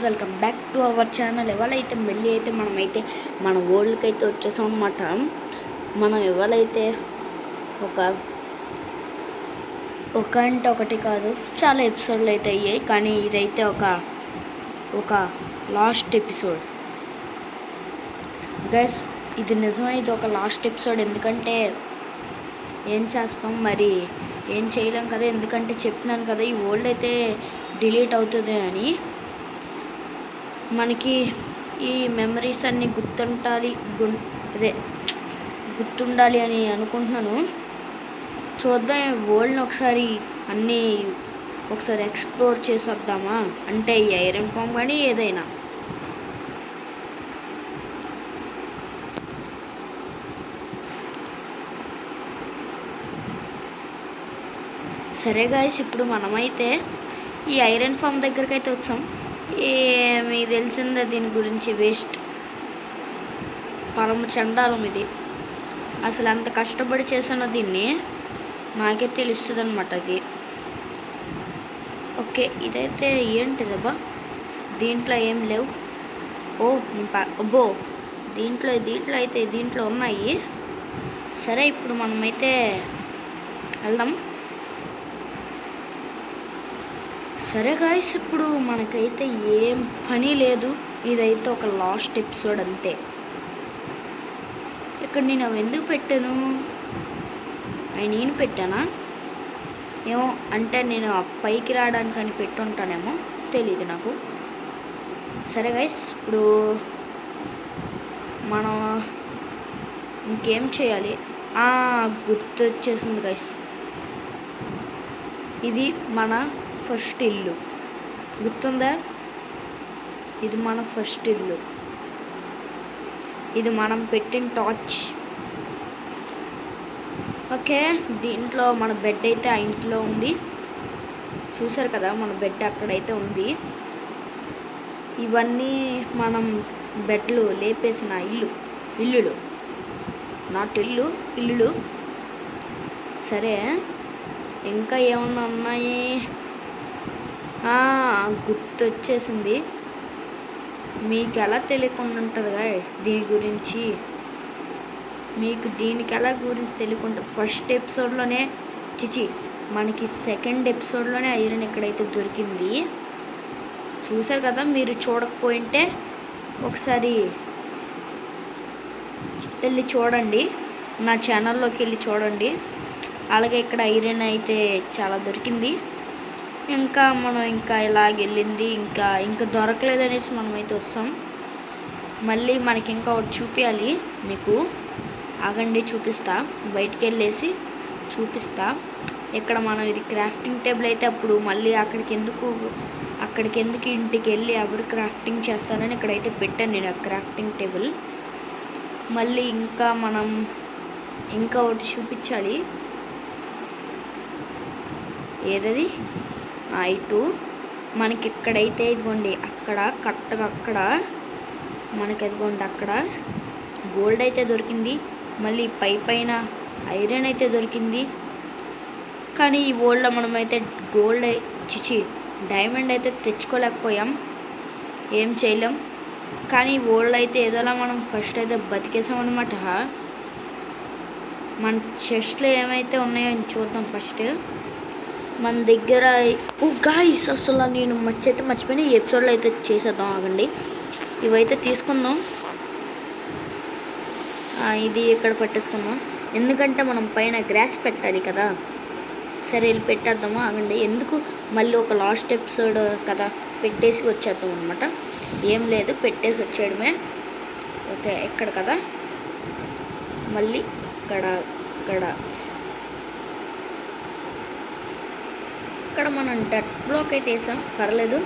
Welcome back to our channel. ఎవరైతే మళ్ళీ అయితే మనమైతే మన వరల్డ్కి అయితే వచ్చేసాం అన్నమాట. మనం ఎవరైతే ఒక అంటే ఒకటి కాదు, చాలా ఎపిసోడ్లు అయితే అయ్యాయి, కానీ ఇదైతే ఒక లాస్ట్ ఎపిసోడ్ గైస్. ఇది నిజమే, ఇది ఒక లాస్ట్ ఎపిసోడ్. ఎందుకంటే ఏం చేస్తాం మరి, ఏం చేయలేం కదా. ఎందుకంటే చెప్తున్నాను కదా, ఈ వరల్డ్ అయితే డిలీట్ అవుతుంది అని. మనకి ఈ మెమరీస్ అన్నీ గుర్తుండాలి అని అనుకుంటున్నాను. చూద్దాం, వరల్డ్ని ఒకసారి ఎక్స్ప్లోర్ చేసి వద్దామా, అంటే ఈ ఐరన్ ఫామ్ కానీ ఏదైనా. సరే గాయస్, ఇప్పుడు మనమైతే ఈ ఐరన్ ఫామ్ దగ్గరికి అయితే వచ్చాం. ఏమి తెలిసిందే దీని గురించి, వేస్ట్, పరమ చండాలం ఇది. అసలు అంత కష్టపడి చేసానో దీన్ని నాకే తెలుస్తుంది అనమాట అది. ఓకే, ఇదైతే ఏంటిదబ్బా, దీంట్లో ఏం లేవు. అబ్బో, దీంట్లో ఉన్నాయి. సరే, ఇప్పుడు మనమైతే వెళ్దాం. సరే గాయస్, ఇప్పుడు మనకైతే ఏం పని లేదు. ఇదైతే ఒక లాస్ట్ ఎపిసోడ్ అంతే. ఇక్కడ నేను అవి ఎందుకు పెట్టాను, నేను పెట్టానా ఏమో, అంటే నేను పైకి రావడానికి అని పెట్టుంటానేమో, తెలియదు నాకు. సరే గైస్, ఇప్పుడు మనం ఇంకేం చేయాలి. గుర్తొచ్చేసింది గైస్, ఇది మన ఫస్ట్ ఇల్లు, గుర్తుందా? ఇది మన ఫస్ట్ ఇల్లు, ఇది మనం పెట్టిన టార్చ్. ఓకే, దీంట్లో మన బెడ్ అయితే ఆ ఇంట్లో ఉంది. చూసారు కదా, మన బెడ్ అక్కడైతే ఉంది. ఇవన్నీ మనం బెడ్లు లేపేసిన ఇల్లులు, నాట్ ఇల్లులు. సరే, ఇంకా ఏమన్నా ఉన్నాయి? గుర్తొచ్చేసింది. మీకు ఎలా తెలియకుండా ఉంటుంది గాయస్ దీని గురించి, దీనికి ఎలా గురించి తెలియకుండా ఫస్ట్ ఎపిసోడ్లోనే మనకి సెకండ్ ఎపిసోడ్లోనే ఐరన్ ఎక్కడైతే దొరికింది. చూసారు కదా, మీరు చూడకపోయింటే ఒకసారి వెళ్ళి చూడండి, నా ఛానల్లోకి వెళ్ళి చూడండి. అలాగే ఇక్కడ ఐరన్ అయితే చాలా దొరికింది. ఇంకా మనం ఇలాగెళ్ళింది, ఇంకా దొరకలేదనేసి మనమైతే వస్తాం. మళ్ళీ మనకి ఇంకా ఒకటి చూపించాలి మీకు, ఆగండి చూపిస్తా, బయటికి వెళ్ళేసి చూపిస్తా. ఇక్కడ మనం ఇది క్రాఫ్టింగ్ టేబుల్ అయితే, అప్పుడు మళ్ళీ అక్కడికి ఎందుకు ఇంటికి వెళ్ళి ఎవరు క్రాఫ్టింగ్ చేస్తారని ఇక్కడైతే పెట్టాను నేను ఆ క్రాఫ్టింగ్ టేబుల్. మళ్ళీ మనం ఇంకా ఒకటి చూపించాలి. ఏదది? ఇటు మనకి ఇక్కడైతే ఇదిగోండి, అక్కడ కరెక్ట్గా అక్కడ మనకి ఇదిగోండి, అక్కడ గోల్డ్ అయితే దొరికింది. మళ్ళీ పైన ఐరన్ అయితే దొరికింది. కానీ ఈ వరల్డ్లో మనమైతే డైమండ్ అయితే తెచ్చుకోలేకపోయాం, ఏం చేయలేం. కానీ ఈ వరల్డ్ అయితే ఏదోలా మనం ఫస్ట్ అయితే బతికేసాం అనమాట. మన చెస్ట్లో ఏమైతే ఉన్నాయో చూద్దాం ఫస్ట్. మన దగ్గర గాయ్స్, అసలు నేను మర్చిపోయిన ఈ ఎపిసోడ్లో అయితే చేసేద్దాం, ఆగండి. ఇవైతే తీసుకుందాం, ఇది ఇక్కడ పెట్టేసుకుందాం, ఎందుకంటే మనం పైన గ్రాస్ పెట్టాలి కదా. సరే, వెళ్ళి పెట్టేద్దాము, ఆగండి. ఎందుకు మళ్ళీ ఒక లాస్ట్ ఎపిసోడ్ కదా, పెట్టేసి వచ్చేద్దాం అనమాట. ఏం లేదు, పెట్టేసి వచ్చేయడమే. ఓకే, ఇక్కడ కదా, మళ్ళీ ఇక్కడ మనం డట్ బ్లాక్ అయితే వేసాం, పర్లేదు.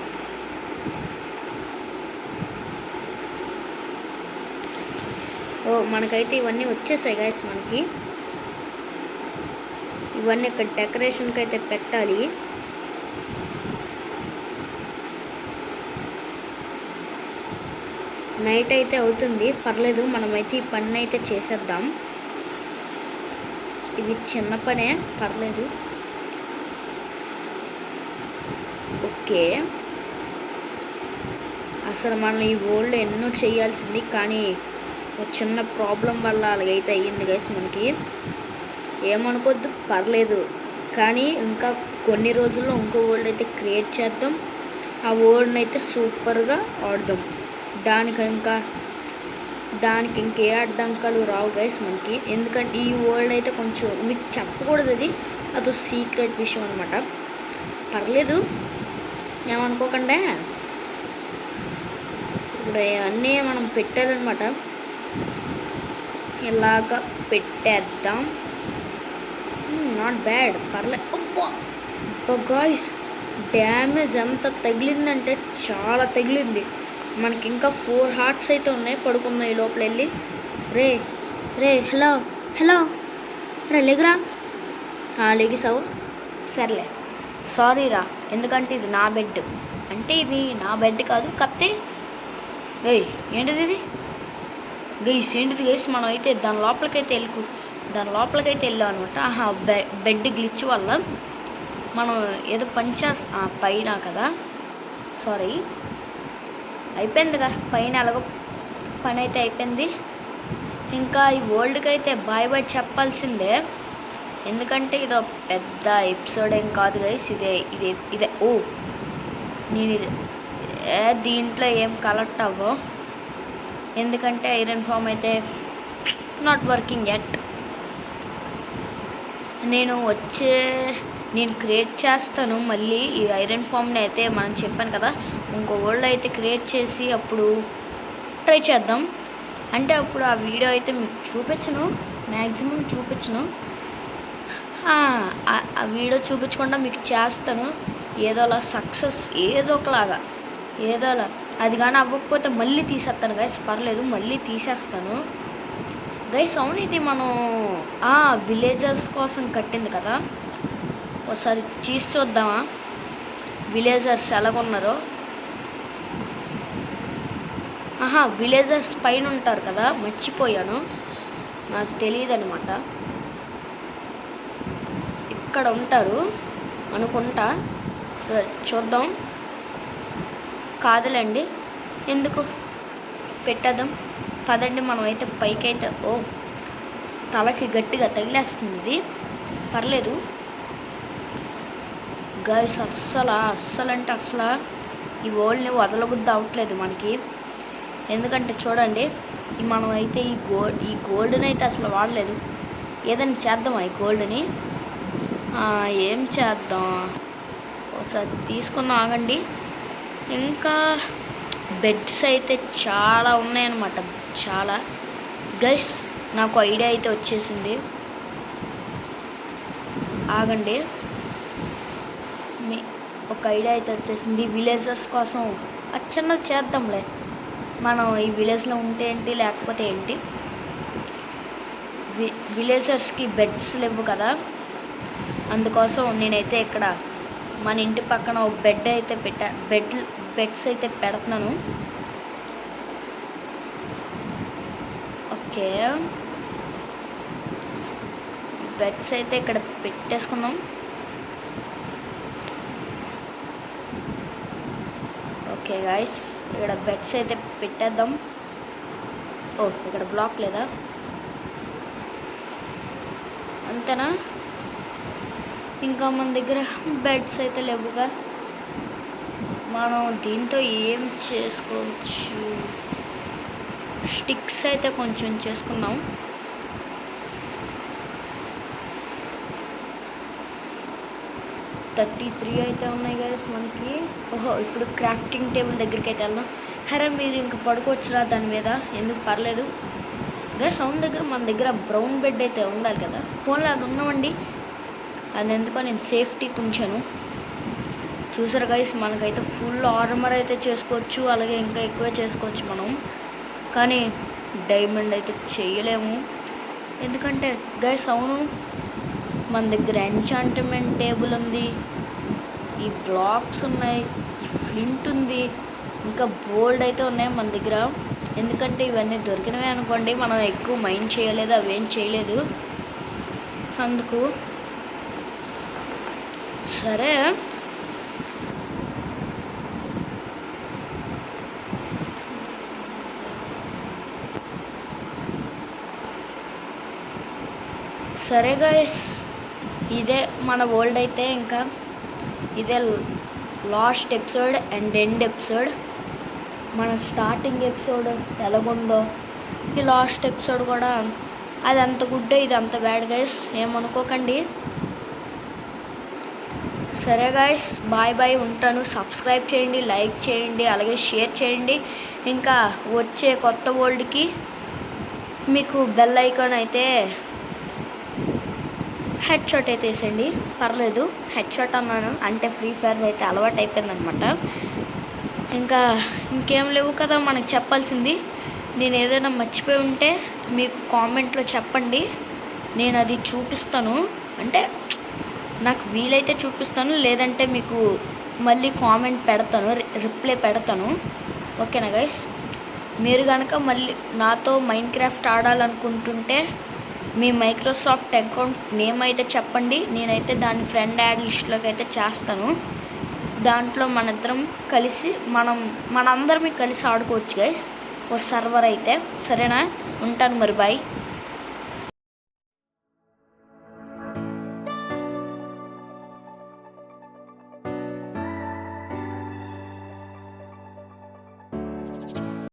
మనకైతే ఇవన్నీ వచ్చేసాయి గాయస్. మనకి ఇవన్నీ ఇక్కడ డెకరేషన్కి అయితే పెట్టాలి. నైట్ అయితే అవుతుంది, పర్లేదు, మనమైతే ఈ పని అయితే చేసేద్దాం. ఇది చిన్న పనే, పర్లేదు. ఓకే, అసలు మనం ఈ వరల్డ్లో ఎన్నో చేయాల్సింది, కానీ ఒక చిన్న ప్రాబ్లం వల్ల అలాగైతే అయ్యింది గైస్. మనకి ఏమనుకోద్దు, పర్లేదు. కానీ ఇంకా కొన్ని రోజుల్లో ఇంకో వరల్డ్ అయితే క్రియేట్ చేద్దాం. ఆ వరల్డ్ని అయితే సూపర్గా ఆడదాం. దానికి ఇంకే అడ్డంకాలు రావు గైస్ మనకి. ఎందుకంటే ఈ వరల్డ్ అయితే కొంచెం మీకు చెప్పకూడదు, అదో సీక్రెట్ విషయం అనమాట. పర్లేదు, ఏమనుకోకండి. ఇప్పుడు అన్నీ మనం పెట్టాలన్నమాట. ఇలాగ పెట్టేద్దాం. నాట్ బ్యాడ్, పర్లేదు. అబ్బా గాయ్స్, డ్యామేజ్ ఎంత తగిలిందంటే చాలా తగిలింది. మనకి ఇంకా 4 హార్ట్స్ అయితే ఉన్నాయి. పడుకుందాం ఈ లోపల వెళ్ళి. రే హలో రే లెగురా. లెగిసావు, సర్లే. సారీ రా, ఎందుకంటే ఇది నా బెడ్. అంటే ఇది నా బెడ్ కాదు, కాకపోతే ఏంటిది ఇది ఏంటిది గైస్. మనం అయితే దాని లోపలికైతే వెళ్ళాం అనమాట. బెడ్ గ్లిచ్ వల్ల మనం ఏదో పైన కదా, సారీ, అయిపోయిందిగా. పైన ఎలాగో పని అయితే అయిపోయింది. ఇంకా ఈ వరల్డ్కి అయితే బాయ్ చెప్పాల్సిందే. ఎందుకంటే ఇదో పెద్ద ఎపిసోడ్ ఏం కాదు గైస్. ఇదే నేను దీంట్లో ఏం కలెక్ట్ అవ్వవు, ఎందుకంటే ఐరన్ ఫామ్ అయితే నాట్ వర్కింగ్ ఎట్. నేను క్రియేట్ చేస్తాను మళ్ళీ ఈ ఐరన్ ఫామ్ని అయితే. మనం చెప్పాను కదా, ఇంకో వరల్డ్ అయితే క్రియేట్ చేసి అప్పుడు ట్రై చేద్దాం. అంటే అప్పుడు ఆ వీడియో అయితే మీకు చూపించను, మ్యాక్సిమం చూపించను. ఆ వీడియో చూపించకుండా మీకు చేస్తాను ఏదోలా సక్సెస్, ఏదో ఒకలాగా. అది కానీ అవ్వకపోతే మళ్ళీ తీసేస్తాను గైస్, పర్లేదు, మళ్ళీ తీసేస్తాను గైస్. అవును, ఇది మనం విలేజర్స్ కోసం కట్టింది కదా. ఒకసారి చూద్దామా విలేజర్స్ ఎలాగున్నారో. విలేజర్స్ పైన ఉంటారు కదా, మర్చిపోయాను, నాకు తెలియదు అనమాట. ఇక్కడ ఉంటారు అనుకుంటా. సరే చూద్దాం. కాదులేండి, ఎందుకు, పెట్టేద్దాం పదండి. మనం అయితే పైకైతే తలకి గట్టిగా తగిలేస్తుంది ఇది, పర్లేదు గైస్. అస్సలంటే ఈ వరల్డ్ని వదలబుద్ధి అవ్వట్లేదు మనకి. ఎందుకంటే చూడండి, మనం అయితే ఈ గోల్డ్ని అయితే అసలు వాడలేదు. ఏదైనా చేద్దామా ఈ గోల్డ్ని? ఏం చేద్దాం, ఒకసారి తీసుకుందాం, ఆగండి. ఇంకా బెడ్స్ అయితే చాలా ఉన్నాయన్నమాట, చాలా గైస్. నాకు ఐడియా అయితే వచ్చేసింది, ఆగండి. ఒక ఐడియా అయితే వచ్చేసింది. విలేజర్స్ కోసం చిన్నది చేద్దాంలే. మనం ఈ విలేజ్లో ఉంటే ఏంటి, లేకపోతే ఏంటి. విలేజర్స్కి బెడ్స్ లేవు కదా, అందుకోసం నేనైతే ఇక్కడ మన ఇంటి పక్కన ఒక బెడ్ అయితే బెడ్స్ అయితే పెడుతున్నాను. ఓకే, బెడ్స్ అయితే ఇక్కడ పెట్టేసుకుందాం. ఓకే గాయస్, ఇక్కడ బెడ్స్ అయితే పెట్టేద్దాం. ఇక్కడ బ్లాక్ లేదా, అంతేనా? ఇంకా మన దగ్గర బెడ్స్ అయితే లేవుగా. మనం దీంతో ఏం చేసుకోవచ్చు, స్టిక్స్ అయితే కొంచెం చేసుకుందాం. $33 అయితే ఉన్నాయి గైస్ మనకి. ఇప్పుడు క్రాఫ్టింగ్ టేబుల్ దగ్గరికి అయితే వెళ్దాం. మీరు ఇంక పడుకోవచ్చురా దాని మీద, ఎందుకు, పర్లేదు గైస్. మన దగ్గర బ్రౌన్ బెడ్ అయితే ఉండాలి కదా. ఫోన్లో అది ఉన్నామండి, అది ఎందుకో నేను సేఫ్టీకి ఉంచాను. చూసారు గైస్, మనకైతే ఫుల్ ఆర్మర్ అయితే చేసుకోవచ్చు, అలాగే ఇంకా ఎక్కువే చేసుకోవచ్చు మనం. కానీ డైమండ్ అయితే చేయలేము, ఎందుకంటే గైస్ అవును, మన దగ్గర ఎన్చాంట్మెంట్ టేబుల్ ఉంది, ఈ బ్లాక్స్ ఉన్నాయి, ఈ ఫ్లింట్ ఉంది, ఇంకా బోల్డ్ అయితే ఉన్నాయి మన దగ్గర. ఎందుకంటే ఇవన్నీ దొరికినవే అనుకోండి, మనం ఎక్కువ మైండ్ చేయలేదు, అవేం చేయలేదు, అందుకు. సరే సరే గైస్, ఇదే మన వరల్డ్ అయితే ఇంకా ఇదే last episode and end episode. మన స్టార్టింగ్ ఎపిసోడ్ ఎలాగుందో ఈ లాస్ట్ ఎపిసోడ్ కూడా అది అంత గుడ్, ఇది అంత బ్యాడ్ గైస్, ఏమనుకోకండి. సరే గైస్, బాయ్ బాయ్, ఉంటాను. సబ్స్క్రైబ్ చేయండి, లైక్ చేయండి, అలాగే షేర్ చేయండి. ఇంకా వచ్చే కొత్త వరల్డ్కి మీకు బెల్ ఐకాన్ అయితే హెడ్ షాట్ అయితే వేసండి, పర్లేదు. హెడ్ షాట్ అన్నాను అంటే ఫ్రీ ఫైర్ అయితే అలవాటు అయిపోయిందనమాట. ఇంకా ఇంకేం లేవు కదా మనకు చెప్పాల్సింది. నేను ఏదైనా మర్చిపోయి ఉంటే మీకు కామెంట్లో చెప్పండి, నేను అది చూపిస్తాను. అంటే నాకు వీలైతే చూపిస్తాను, లేదంటే మీకు మళ్ళీ కామెంట్ పెడతాను, రిప్లై పెడతాను. ఓకేనా గైస్? మీరు కనుక మళ్ళీ నాతో మైన్క్రాఫ్ట్ ఆడాలనుకుంటుంటే మీ మైక్రోసాఫ్ట్ అకౌంట్ నేమ్ అయితే చెప్పండి, నేనైతే దాన్ని ఫ్రెండ్ యాడ్ లిస్ట్లోకి అయితే చేస్తాను. దాంట్లో మనందరం కలిసి మనందరం కలిసి ఆడుకోవచ్చు గైస్, ఓ సర్వర్ అయితే. సరేనా? ఉంటాను మరి, బాయ్.